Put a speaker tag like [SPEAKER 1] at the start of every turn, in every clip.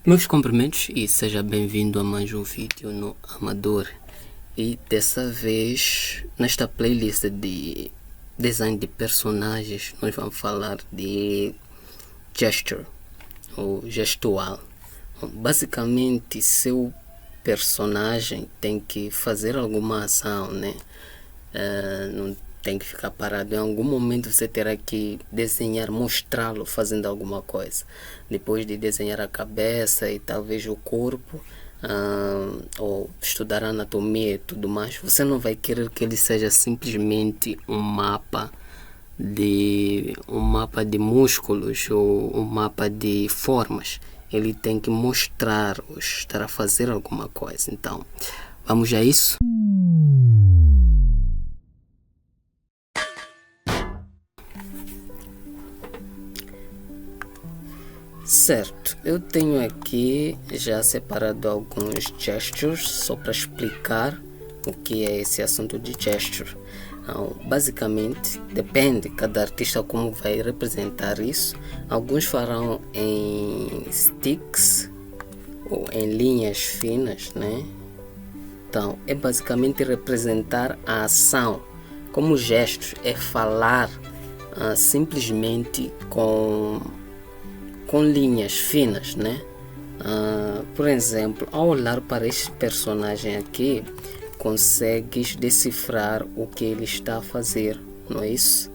[SPEAKER 1] Meus cumprimentos e seja bem-vindo a mais um vídeo no Amador. E dessa vez, nesta playlist de design de personagens, nós vamos falar de gesture, ou gestual. Basicamente, seu personagem tem que fazer alguma ação, né? Não tem que ficar parado. Em algum momento você terá que desenhar, mostrá-lo fazendo alguma coisa. Depois de desenhar a cabeça e talvez o corpo, ou estudar a anatomia e tudo mais, você não vai querer que ele seja simplesmente um mapa de músculos ou um mapa de formas. Ele tem que mostrar ou estar a fazer alguma coisa. Então, vamos a isso? Certo, eu tenho aqui já separado alguns gestures só para explicar o que é esse assunto de gesture. Então, basicamente, depende cada artista como vai representar isso. Alguns farão em sticks ou em linhas finas, né? Então, é basicamente representar a ação. Como gestos é falar simplesmente com linhas finas, né? Por exemplo, ao olhar para este personagem aqui, consegues decifrar o que ele está a fazer, não é isso?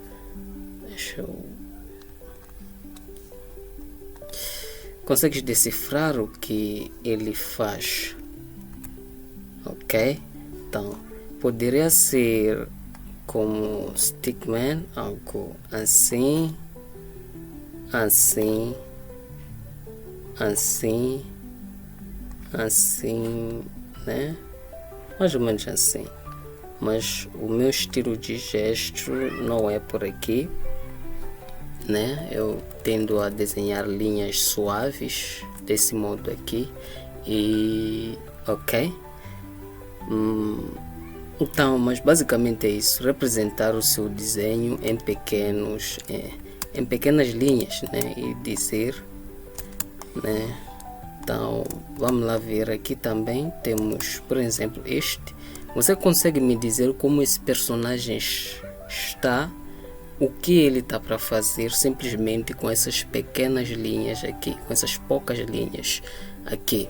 [SPEAKER 1] Consegues decifrar o que ele faz, ok? Então, poderia ser como stickman, algo assim, assim, né? Mais ou menos assim. Mas o meu estilo de gesto não é por aqui, né? Eu tendo a desenhar linhas suaves desse modo aqui e ok. Então, mas basicamente é isso, representar o seu desenho em pequenas linhas, né? E dizer, né? Então, vamos lá ver aqui também. Temos, por exemplo, este. Você consegue me dizer como esse personagem está, o que ele está para fazer, simplesmente com essas pequenas linhas aqui, com essas poucas linhas aqui.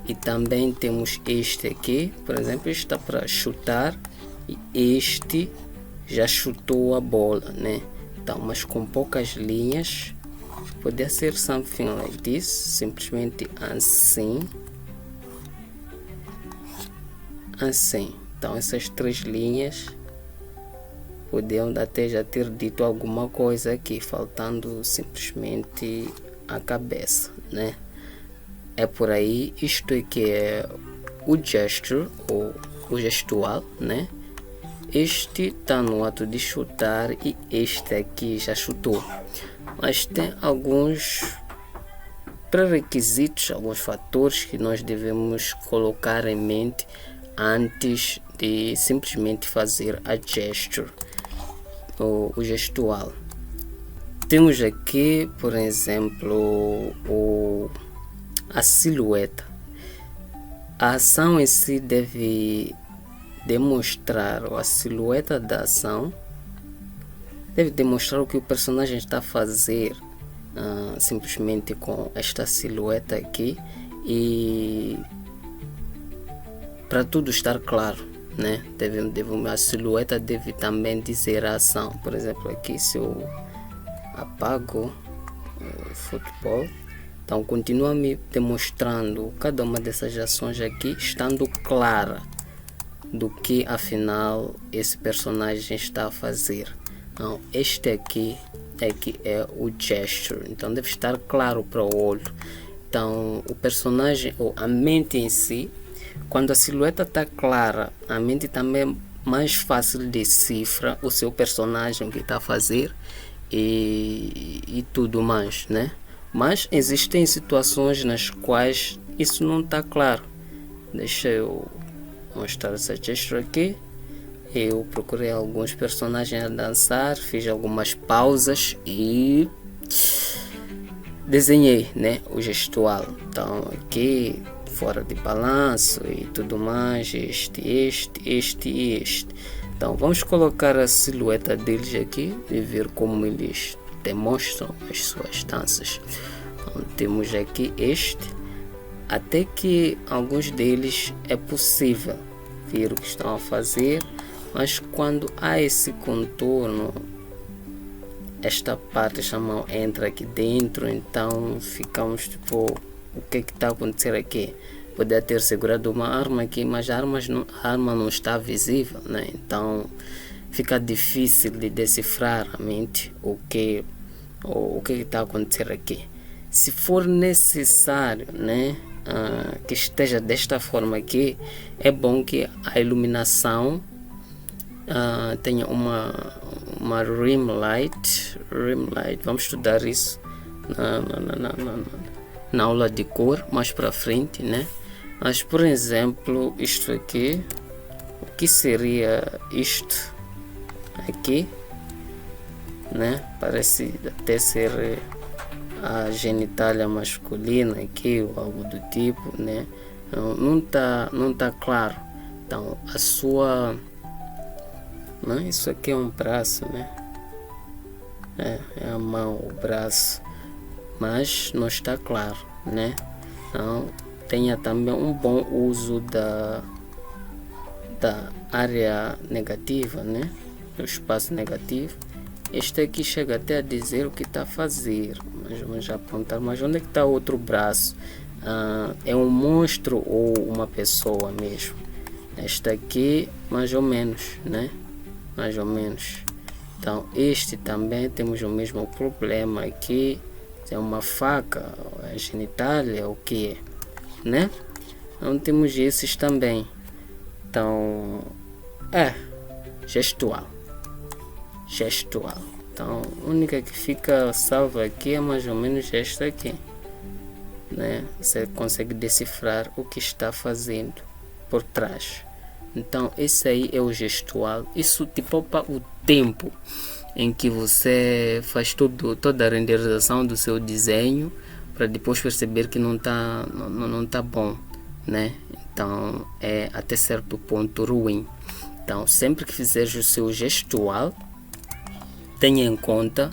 [SPEAKER 1] E também temos este aqui, por exemplo, este está para chutar e este já chutou a bola, né? Então, mas com poucas linhas. Poderia ser something like this, simplesmente assim. Então essas três linhas podiam até já ter dito alguma coisa aqui, faltando simplesmente a cabeça, né? É por aí. Isto aqui é o gesture ou o gestual, né? Este está no ato de chutar e este aqui já chutou. Mas tem alguns pré-requisitos, alguns fatores que nós devemos colocar em mente antes de simplesmente fazer a gesture, ou o gestual. Temos aqui, por exemplo, a silhueta. A ação em si deve demonstrar, ou a silhueta da ação deve demonstrar o que o personagem está a fazer, simplesmente com esta silhueta aqui, e para tudo estar claro, né? A silhueta deve também dizer a ação. Por exemplo, aqui se eu apago o futebol, então continua me demonstrando cada uma dessas ações aqui, estando clara do que afinal esse personagem está a fazer. Então, este aqui é o gesture, então deve estar claro para o olho. Então, o personagem ou a mente em si, quando a silhueta está clara, a mente também é mais fácil decifra o seu personagem, o que está a fazer e tudo mais, né? Mas existem situações nas quais isso não está claro. Deixa eu mostrar essa gesture aqui. Eu procurei alguns personagens a dançar, fiz algumas pausas e desenhei, né, o gestual. Então aqui fora de balanço e tudo mais, este. Então vamos colocar a silhueta deles aqui e ver como eles demonstram as suas danças. Então, temos aqui até que alguns deles é possível ver o que estão a fazer, mas quando há esse contorno, esta parte, esta mão entra aqui dentro, então ficamos tipo, o que está a acontecer aqui? Poderia ter segurado uma arma aqui, mas a arma não está visível, né? Então fica difícil de decifrar a mente o que está a acontecer aqui. Se for necessário, né, que esteja desta forma aqui, é bom que a iluminação tenha uma rim light. Vamos estudar isso na aula de cor mais para frente, né? Mas por exemplo, isto aqui, o que seria isto aqui, né? Parece até ser a genitália masculina aqui ou algo do tipo, né? Não tá claro. Então a sua, não, isso aqui é um braço, né? É a mão, o braço, mas não está claro, né? Então tenha também um bom uso da área negativa, né? Do espaço negativo. Este aqui chega até a dizer o que está a fazer, mas vamos apontar. Mas onde é que está o outro braço? É um monstro ou uma pessoa mesmo? Este aqui mais ou menos, né? Mais ou menos. Então este também temos o mesmo problema aqui. É uma faca, é genitália, o que é, né? Então temos esses também. Então gestual. Então a única que fica salva aqui é mais ou menos esta aqui, né? Você consegue decifrar o que está fazendo por trás. Então esse aí é o gestual. Isso te poupa o tempo em que você faz toda a renderização do seu desenho, para depois perceber que não tá bom, né? Então é até certo ponto ruim. Então sempre que fizeres o seu gestual, tenha em conta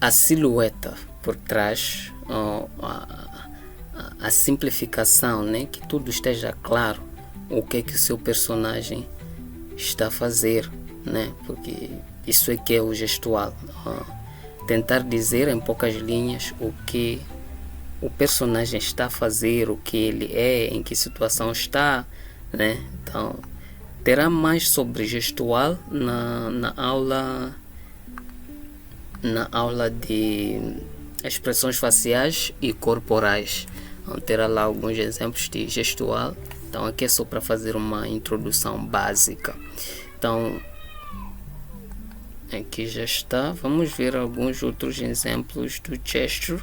[SPEAKER 1] a silhueta por trás, a simplificação, né? Que tudo esteja claro o que o seu personagem está a fazer, né? Porque isso é que é o gestual. Tentar dizer em poucas linhas o que o personagem está a fazer, o que ele é, em que situação está, né? Então terá mais sobre gestual na aula de expressões faciais e corporais. Então, terá lá alguns exemplos de gestual. Então aqui é só para fazer uma introdução básica. Então aqui já está. Vamos ver alguns outros exemplos do gesture.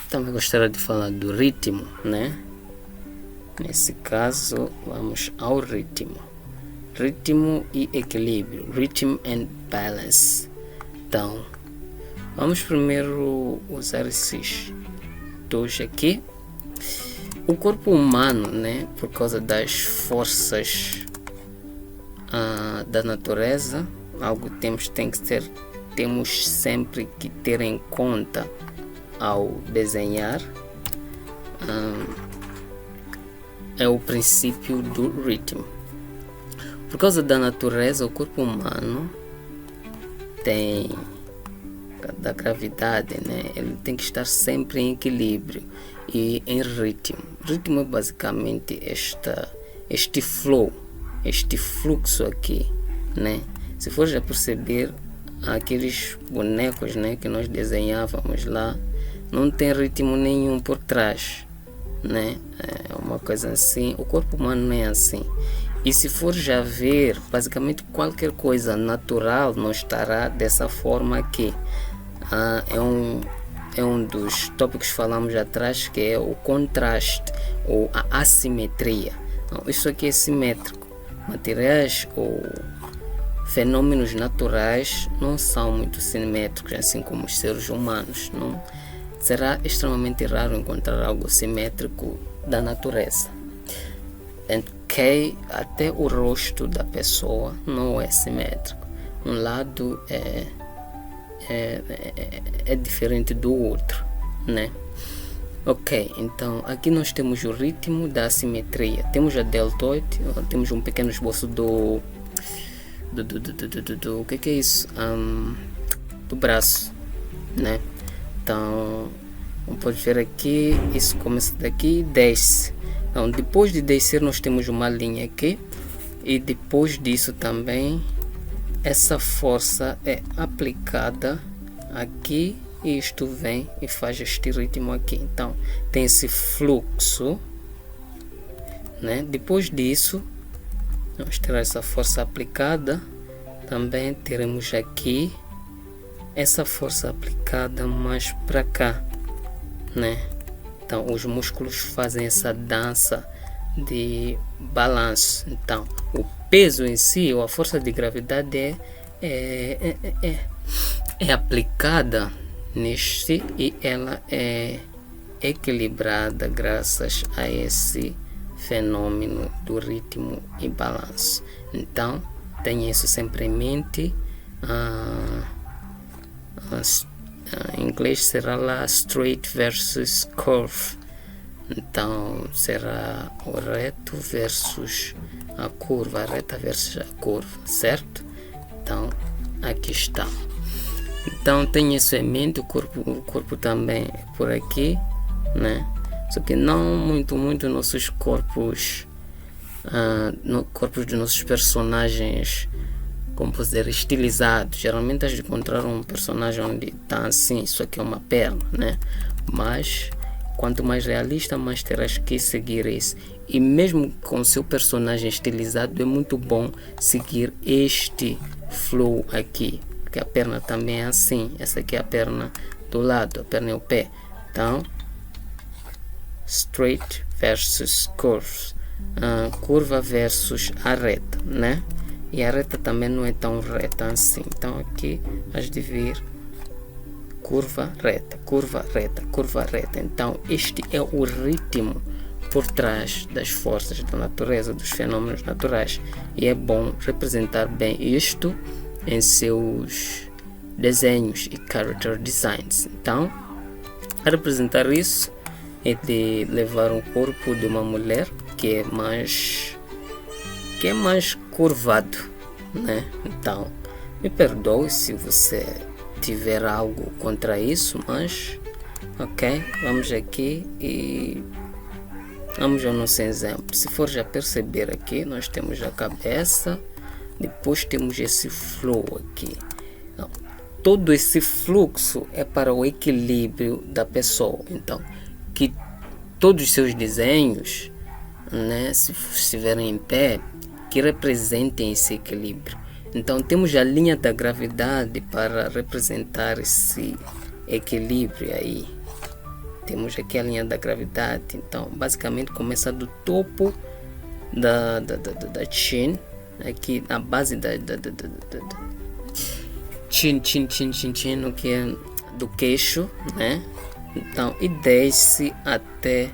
[SPEAKER 1] Também gostaria de falar do ritmo, né? Nesse caso vamos ao ritmo e equilíbrio, rhythm and balance. Então vamos primeiro usar esses dois aqui. O corpo humano, né, por causa das forças da natureza, algo temos sempre que ter em conta ao desenhar, é o princípio do ritmo. Por causa da natureza, o corpo humano tem da gravidade, né? Ele tem que estar sempre em equilíbrio e em ritmo. Ritmo é basicamente este flow, este fluxo aqui, né? Se for já perceber, aqueles bonecos, né, que nós desenhávamos lá, não tem ritmo nenhum por trás, né? É uma coisa assim. O corpo humano não é assim. E se for já ver, basicamente qualquer coisa natural não estará dessa forma aqui. É um dos tópicos que falamos atrás, que é o contraste ou a assimetria. Então, isso aqui é simétrico. Materiais ou fenômenos naturais não são muito simétricos, assim como os seres humanos. Não será extremamente raro encontrar algo simétrico da natureza. Ok, até o rosto da pessoa não é simétrico. Um lado é diferente do outro, né? Ok, então aqui nós temos o ritmo da assimetria. Temos a deltoide, temos um pequeno esboço do o que é isso? Do braço, né? Então, como pode ver aqui, isso começa daqui e desce. Então, depois de descer, nós temos uma linha aqui, e depois disso também, essa força é aplicada aqui, e isto vem e faz este ritmo aqui. Então, tem esse fluxo, né? Depois disso, vamos ter essa força aplicada, também teremos aqui essa força aplicada mais para cá, né? Então os músculos fazem essa dança de balanço. Então o peso em si, ou a força de gravidade é aplicada neste, e ela é equilibrada graças a esse fenômeno do ritmo e balanço. Então tenha isso sempre em mente. Em inglês será lá straight versus curve. Então será o reto versus a curva, a reta versus a curva, certo? Então aqui está. Então tenha isso em mente. O corpo também é por aqui, né? Só que não muito nossos corpos, corpos de nossos personagens, como posso dizer, estilizados. Geralmente a gente encontrar um personagem onde está assim, isso aqui é uma perna, né? Mas quanto mais realista, mais terás que seguir isso. E mesmo com seu personagem estilizado, é muito bom seguir este flow aqui, porque a perna também é assim. Essa aqui é a perna do lado, a perna é o pé. Então straight versus curves, curva versus a reta, né? E a reta também não é tão reta assim. Então aqui has de vir curva reta, curva reta, curva reta. Então este é o ritmo por trás das forças da natureza, dos fenômenos naturais, e é bom representar bem isto em seus desenhos e character designs. Então, a representar isso é de levar um corpo de uma mulher que é mais curvado, né? Então me perdoe se você tiver algo contra isso, mas ok, vamos aqui e vamos ao nosso exemplo. Se for já perceber aqui, nós temos a cabeça, depois temos esse flow aqui. Então, todo esse fluxo é para o equilíbrio da pessoa. Então que todos os seus desenhos, né, se estiverem em pé, que representem esse equilíbrio. Então temos a linha da gravidade para representar esse equilíbrio aí. Temos aqui a linha da gravidade. Então basicamente começa do topo da chin, aqui na base da chin, o que é do queixo, né? Então, e desce até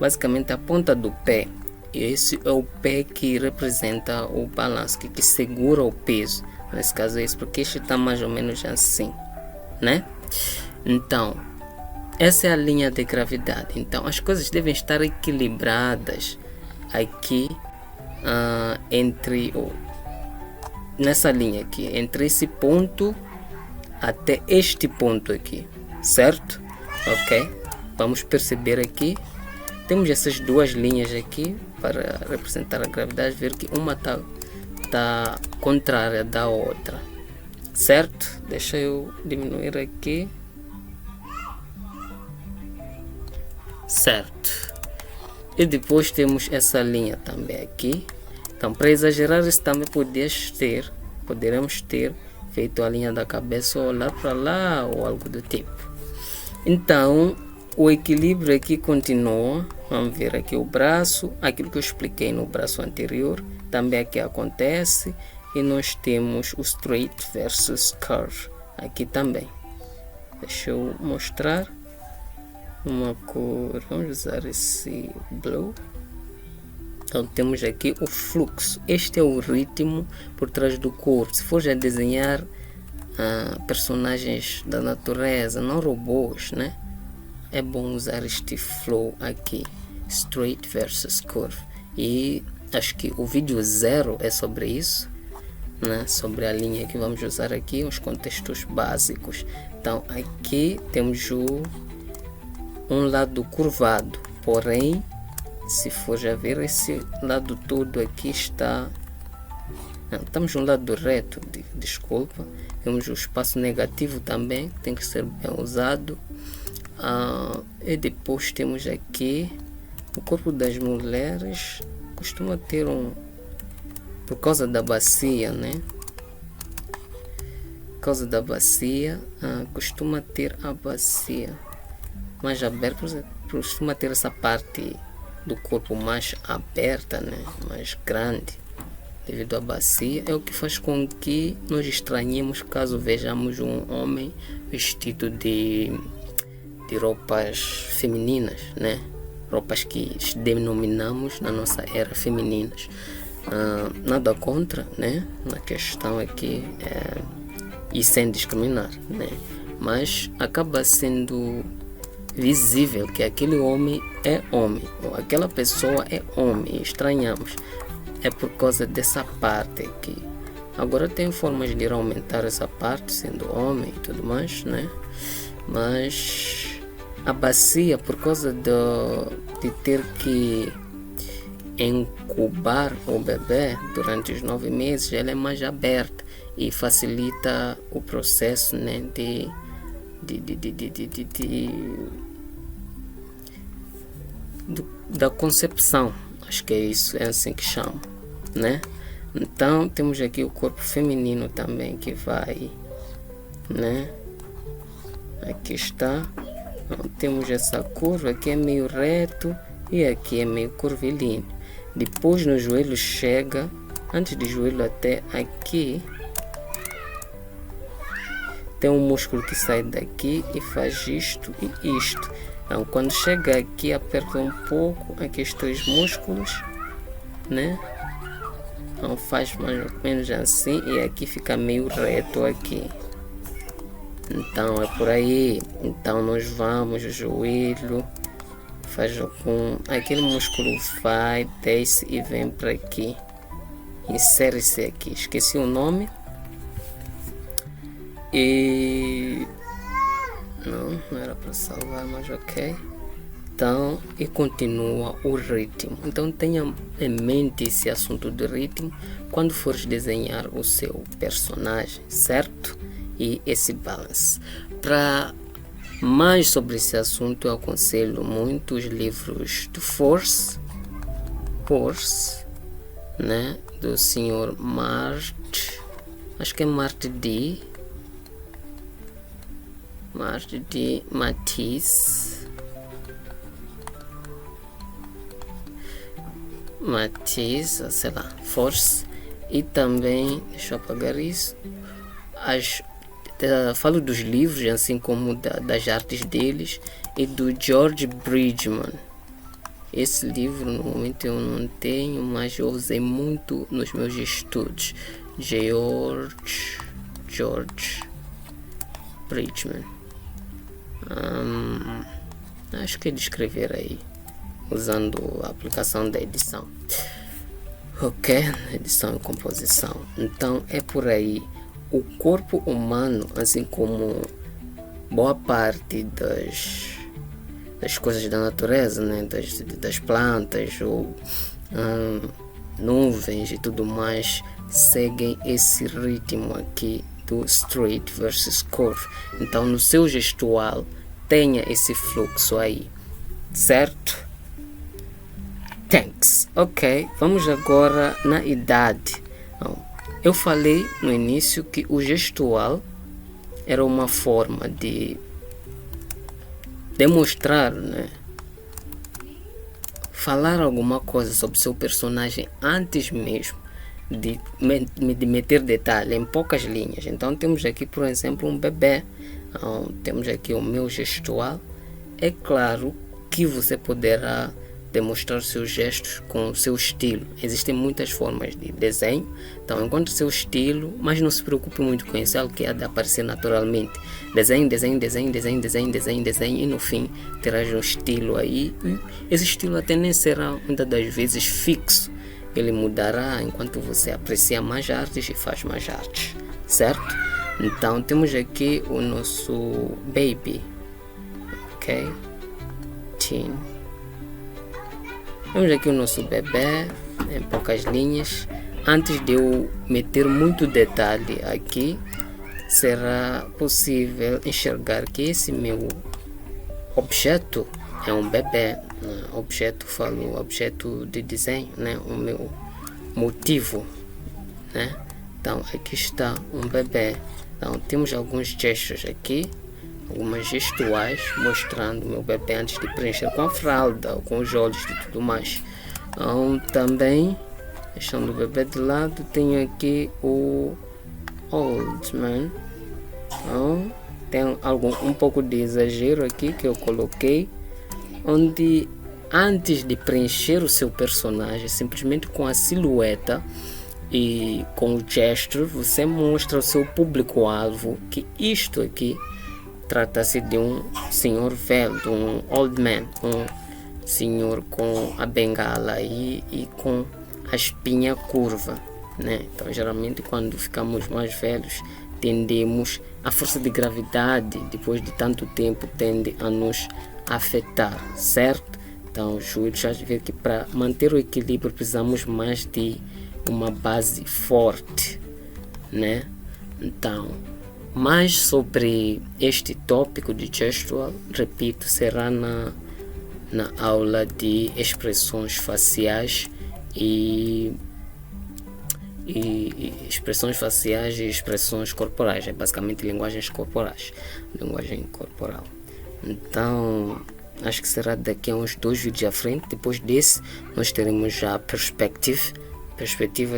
[SPEAKER 1] basicamente a ponta do pé. E esse é o pé que representa o balanço, que segura o peso. Nesse caso é isso, porque este está mais ou menos assim, né? Então, essa é a linha de gravidade. Então, as coisas devem estar equilibradas aqui, nessa linha aqui, entre esse ponto até este ponto aqui, certo? Ok, vamos perceber aqui, temos essas duas linhas aqui para representar a gravidade, ver que uma tá contrária da outra, certo? Deixa eu diminuir aqui, certo? E depois temos essa linha também aqui. Então, para exagerar isso também poderemos ter feito a linha da cabeça ou olhar para lá ou algo do tipo. Então o equilíbrio aqui continua. Vamos ver aqui o braço, aquilo que eu expliquei no braço anterior também aqui acontece. e nós temos o straight versus curve aqui também. Deixa eu mostrar uma cor, vamos usar esse blue. Então temos aqui o fluxo, este é o ritmo por trás do corpo. Se for já desenhar personagens da natureza, não robôs, né? É bom usar este flow aqui, straight versus curve. E acho que o vídeo 0 é sobre isso, né? Sobre a linha que vamos usar aqui, os contextos básicos. Então aqui temos um lado curvado, porém se for já ver, esse lado todo aqui está... Não, estamos no lado reto, desculpa. Temos o espaço negativo também, tem que ser bem usado. E depois temos aqui o corpo das mulheres. Costuma ter por causa da bacia, né? Por causa da bacia, costuma ter a bacia mais aberta, costuma ter essa parte do corpo mais aberta, né? Mais grande, devido à bacia. É o que faz com que nós estranhemos caso vejamos um homem vestido de roupas femininas, né? Roupas que denominamos na nossa era femininas. Nada contra, né? Na questão aqui, e sem discriminar, né? Mas acaba sendo visível que aquele homem é homem, ou aquela pessoa é homem, estranhamos. É por causa dessa parte aqui. Agora tem formas de aumentar essa parte, sendo homem e tudo mais, né? Mas a bacia, por causa de ter que incubar o bebê durante os 9 meses, ela é mais aberta e facilita o processo, né, da concepção. Acho que é isso, é assim que chama, né? Então temos aqui o corpo feminino também que vai, né? Aqui está. Então, temos essa curva aqui, é meio reto e aqui é meio curvilíneo. Depois no joelho chega, antes do joelho até aqui, tem um músculo que sai daqui e faz isto e isto. Então quando chega aqui, aperta um pouco aqui os 3 músculos, né? Então faz mais ou menos assim e aqui fica meio reto aqui. Então é por aí. Então nós vamos, o joelho faz com aquele músculo, vai, desce e vem para aqui, insere-se aqui, esqueci o nome, e não era para salvar, mas ok. Então, e continua o ritmo. Então tenha em mente esse assunto do ritmo quando fores desenhar o seu personagem, certo? E esse balance. Para mais sobre esse assunto, eu aconselho muito os livros do Force, né? Do senhor acho que é Marty D. Matisse, sei lá, Force. E também, deixa eu apagar isso, falo dos livros, assim como das artes deles, e do George Bridgman. Esse livro no momento eu não tenho, mas eu usei muito nos meus estudos. George Bridgman. Acho que é de escrever aí, usando a aplicação da edição. Ok, edição e composição. Então é por aí. O corpo humano, assim como boa parte das coisas da natureza, né? das plantas ou nuvens e tudo mais, seguem esse ritmo aqui do straight versus curve. Então no seu gestual tenha esse fluxo aí, certo? Thanks. Ok, vamos agora na idade. Eu falei no início que o gestual era uma forma de demonstrar, né? Falar alguma coisa sobre seu personagem antes mesmo de meter detalhe em poucas linhas. Então temos aqui, por exemplo, um bebê. Então, temos aqui o meu gestual. É claro que você poderá demonstrar seus gestos com o seu estilo. Existem muitas formas de desenho, então encontre seu estilo, mas não se preocupe muito com isso, é algo que há de aparecer naturalmente. Desenhe, e no fim terás um estilo aí. E esse estilo até nem será muitas das vezes fixo, ele mudará enquanto você aprecia mais artes e faz mais artes, certo? Então temos aqui o nosso baby, ok? Teen. Temos aqui o nosso bebê em poucas linhas. Antes de eu meter muito detalhe aqui, será possível enxergar que esse meu objeto é um bebê. Objeto, falo objeto de desenho, né? O meu motivo, né? Então aqui está um bebê. Então temos alguns gestos aqui, algumas gestuais mostrando o meu bebê antes de preencher com a fralda, com os olhos e tudo mais. Então, também, deixando o bebê de lado, tenho aqui o old man. Então, tem um pouco de exagero aqui que eu coloquei, onde antes de preencher o seu personagem, simplesmente com a silhueta e com o gesto, você mostra ao seu público-alvo que isto aqui trata-se de um senhor velho, de um old man, um senhor com a bengala e com a espinha curva, né? Então, geralmente, quando ficamos mais velhos, tendemos, a força de gravidade, depois de tanto tempo, tende a nos afetar, certo? Então, os joelhos, já vê que para manter o equilíbrio precisamos mais de uma base forte, né? Então, mais sobre este tópico de gestual, repito, será na aula de expressões faciais e expressões faciais e expressões corporais, é basicamente linguagens corporais, linguagem corporal. Então, acho que será daqui a uns 2 vídeos à frente. Depois desse, nós teremos já a perspectiva.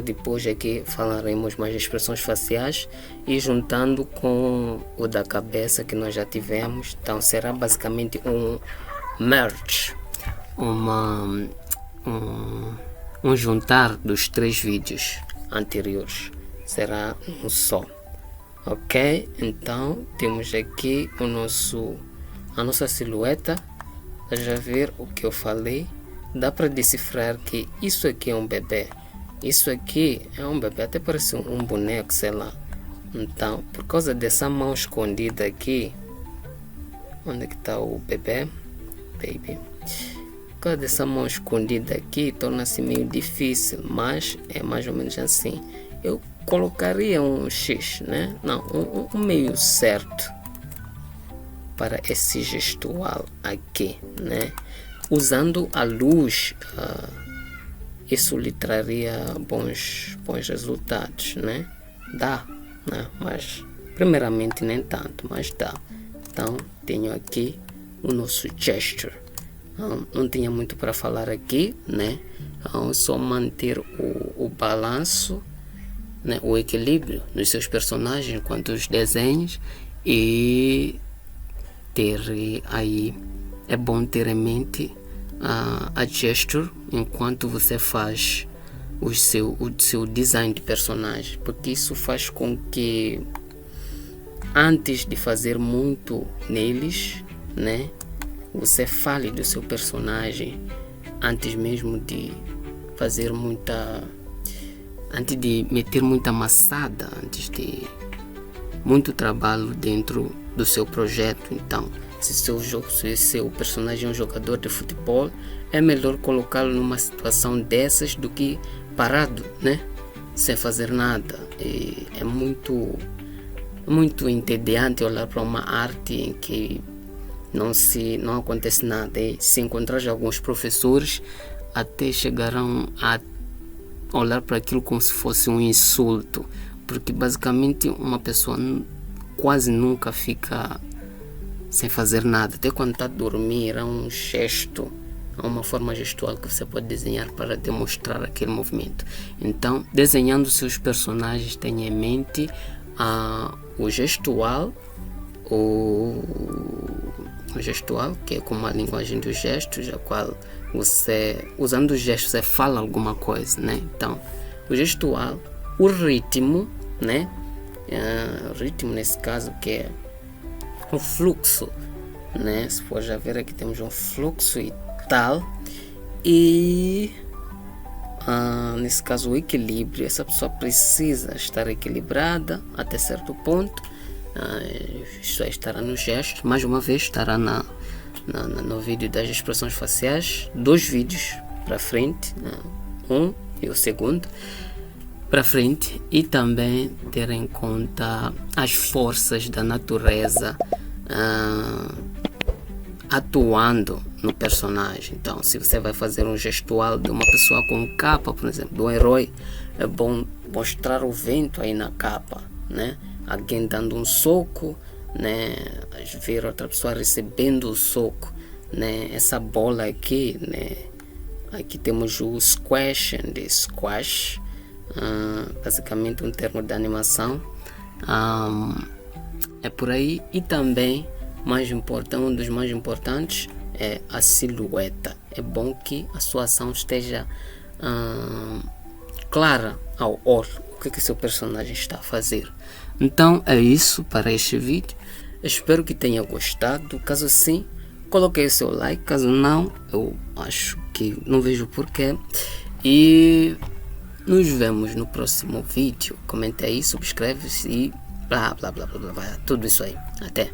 [SPEAKER 1] Depois aqui falaremos mais de expressões faciais e juntando com o da cabeça que nós já tivemos. Então será basicamente um merge, um juntar dos 3 vídeos anteriores, será um só, ok? Então temos aqui a nossa silhueta. Já ver o que eu falei, dá para decifrar que isso aqui é um bebê. Isso aqui é um bebê, até parece um boneco, sei lá. Então, por causa dessa mão escondida aqui, onde é que está o bebê? Baby. Por causa dessa mão escondida aqui, torna-se meio difícil, mas é mais ou menos assim. Eu colocaria um X, né? Não, um meio certo para esse gestual aqui, né? Usando a luz, isso lhe traria bons resultados, né? Dá, né? Mas primeiramente nem tanto, mas dá. Então tenho aqui o nosso gesture. Não tinha muito para falar aqui, né? Então, só manter o balanço, né? O equilíbrio nos seus personagens quanto aos desenhos, e ter aí, é bom ter em mente a gesture enquanto você faz o seu design de personagem, porque isso faz com que antes de fazer muito neles, né, você fale do seu personagem antes mesmo de fazer antes de meter muita amassada, antes de muito trabalho dentro do seu projeto. Então, se seu personagem é um jogador de futebol, é melhor colocá-lo numa situação dessas do que parado, né, sem fazer nada. E é muito entediante olhar para uma arte em que não acontece nada. E se encontrar alguns professores, até chegarão a olhar para aquilo como se fosse um insulto, porque basicamente uma pessoa quase nunca fica sem fazer nada. Até quando está a dormir, há um gesto, há uma forma gestual que você pode desenhar para demonstrar aquele movimento. Então, desenhando seus personagens, tenha em mente o gestual, que é como a linguagem dos gestos, a qual você, usando o gesto, você fala alguma coisa, né? Então, o gestual, o ritmo, né? O ritmo nesse caso que é o fluxo, né? Se for já ver aqui temos um fluxo e tal, e nesse caso o equilíbrio, essa pessoa precisa estar equilibrada até certo ponto. Isso aí estará no gesto, mais uma vez estará no vídeo das expressões faciais, 2 vídeos para frente, um e o segundo para frente, e também ter em conta as forças da natureza atuando no personagem. Então, se você vai fazer um gestual de uma pessoa com capa, por exemplo, do herói, é bom mostrar o vento aí na capa, né? Alguém dando um soco, né? Ver outra pessoa recebendo o soco, né? Essa bola aqui, né? Aqui temos o squash and squash, basicamente um termo de animação. É por aí. E também um dos mais importantes é a silhueta. É bom que a sua ação esteja clara ao olho, o que seu personagem está a fazer. Então é isso para este vídeo. Espero que tenha gostado. Caso sim, coloque o seu like. Caso não, eu acho que não vejo porquê. E nos vemos no próximo vídeo. Comente aí, subscreve-se e blá blá blá blá blá, tudo isso aí. Até!